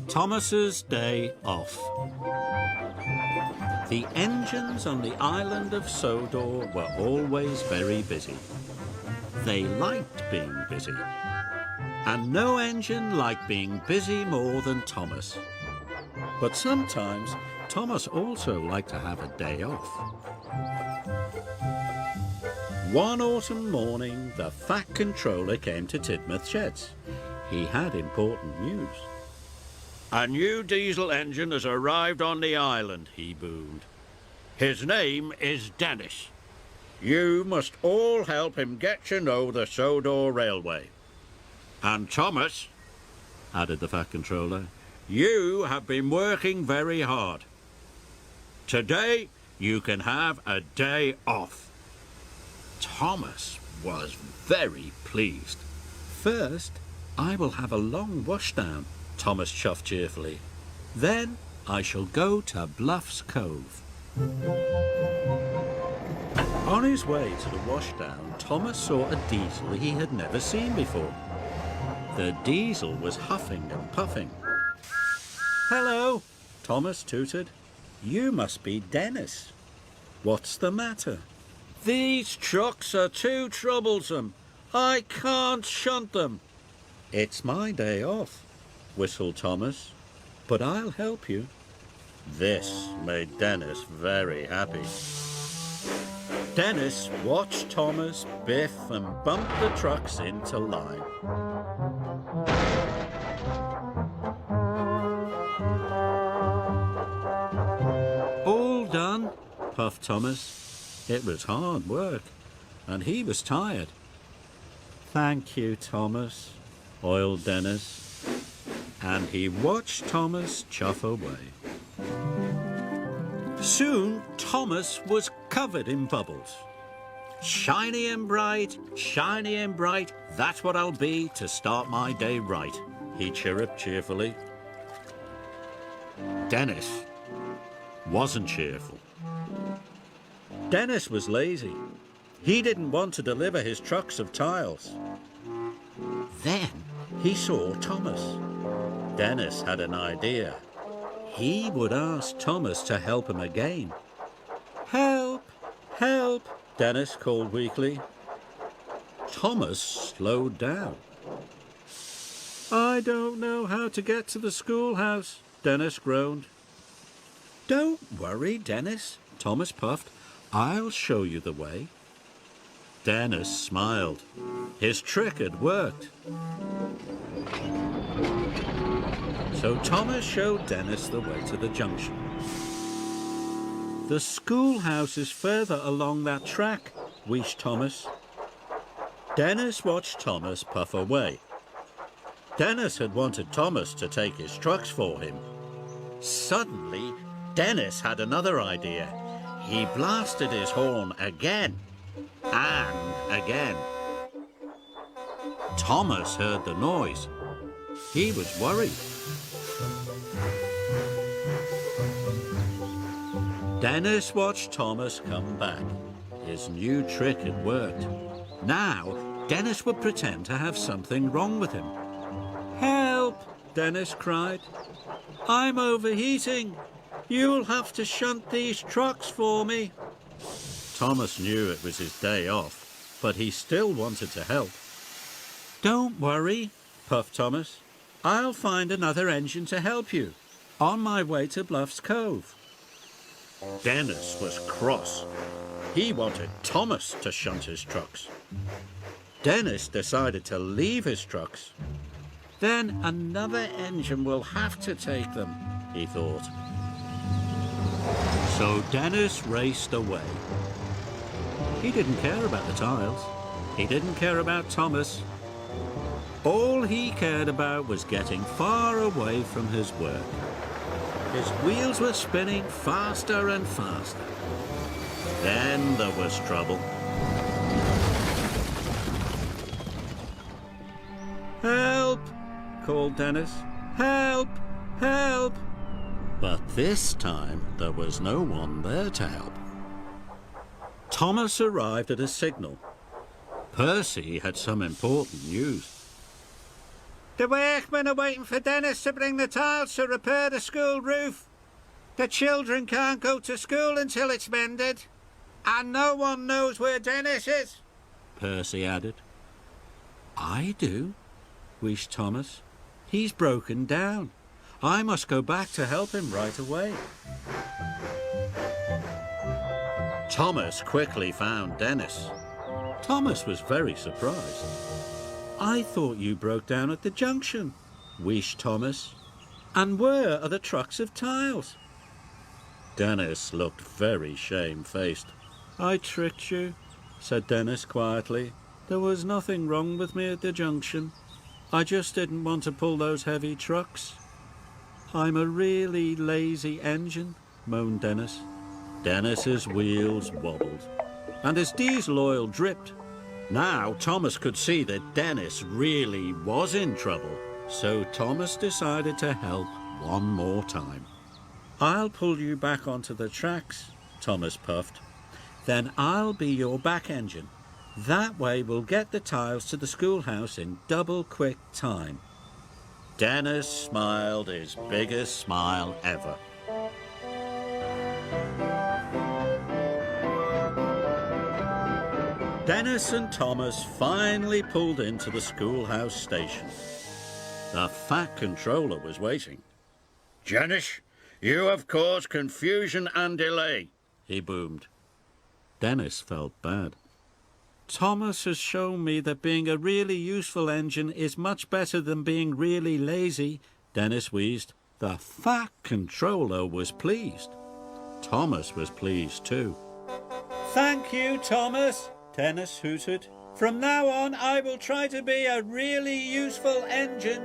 Thomas's day off. The engines on the island of Sodor were always very busy. They liked being busy. And no engine liked being busy more than Thomas. But sometimes Thomas also liked to have a day off. One autumn morning, the Fat Controller came to Tidmouth Sheds. He had important news. "A new diesel engine has arrived on the island," he boomed. "His name is Dennis. You must all help him get to know the Sodor Railway. And Thomas," added the Fat Controller, "you have been working very hard. Today you can have a day off." Thomas was very pleased. "First, I will have a long washdown," Thomas chuffed cheerfully. "Then I shall go to Bluff's Cove." On his way to the washdown, Thomas saw a diesel he had never seen before. The diesel was huffing and puffing. "Hello," Thomas tooted. "You must be Dennis. What's the matter?" "These trucks are too troublesome. I can't shunt them." "It's my day off," whistled Thomas, "but I'll help you." This made Dennis very happy. Dennis watched Thomas biff and bump the trucks into line. "All done," puffed Thomas. It was hard work, and he was tired. "Thank you, Thomas," oiled Dennis, and he watched Thomas chuff away. Soon, Thomas was covered in bubbles. Shiny and bright, that's what I'll be to start my day right," he chirruped cheerfully. Dennis wasn't cheerful. Dennis was lazy. He didn't want to deliver his trucks of tiles. Then he saw Thomas. Dennis had an idea. He would ask Thomas to help him again. "Help! Help!" Dennis called weakly. Thomas slowed down. "I don't know how to get to the schoolhouse," Dennis groaned. "Don't worry, Dennis," Thomas puffed. "I'll show you the way." Dennis smiled. His trick had worked. So Thomas showed Dennis the way to the junction. "The schoolhouse is further along that track," wheezed Thomas. Dennis watched Thomas puff away. Dennis had wanted Thomas to take his trucks for him. Suddenly, Dennis had another idea. He blasted his horn again and again. Thomas heard the noise. He was worried. Dennis watched Thomas come back. His new trick had worked. Now, Dennis would pretend to have something wrong with him. "Help!" Dennis cried. "I'm overheating. You'll have to shunt these trucks for me." Thomas knew it was his day off, but he still wanted to help. "Don't worry," puffed Thomas. "I'll find another engine to help you, on my way to Bluff's Cove." Dennis was cross. He wanted Thomas to shunt his trucks. Dennis decided to leave his trucks. "Then another engine will have to take them," he thought. So Dennis raced away. He didn't care about the tiles. He didn't care about Thomas. All he cared about was getting far away from his work. His wheels were spinning faster and faster. Then there was trouble. "Help!" called Dennis. "Help! Help!" But this time there was no one there to help. Thomas arrived at a signal. Percy had some important news. The workmen are waiting for Dennis to bring the tiles to repair the school roof. The children can't go to school until it's mended. And no one knows where Dennis is, Percy added. I do, wished Thomas. He's broken down. I must go back to help him right away. Thomas quickly found Dennis. Thomas was very surprised. I thought you broke down at the junction, wished Thomas. And where are the trucks of tiles? Dennis looked very shamefaced. I tricked you, said Dennis quietly. There was nothing wrong with me at the junction. I just didn't want to pull those heavy trucks. I'm a really lazy engine, moaned Dennis. Dennis's wheels wobbled, and his diesel oil dripped. Now Thomas could see that Dennis really was in trouble, so Thomas decided to help one more time. I'll pull you back onto the tracks, Thomas puffed. Then I'll be your back engine. That way we'll get the tiles to the schoolhouse in double quick time. Dennis smiled his biggest smile ever. Dennis and Thomas finally pulled into the schoolhouse station. The Fat Controller was waiting. Dennis, you have caused confusion and delay, he boomed. Dennis felt bad. Thomas has shown me that being a really useful engine is much better than being really lazy, Dennis wheezed. The Fat Controller was pleased. Thomas was pleased too. Thank you, Thomas, Dennis hooted. From now on, I will try to be a really useful engine.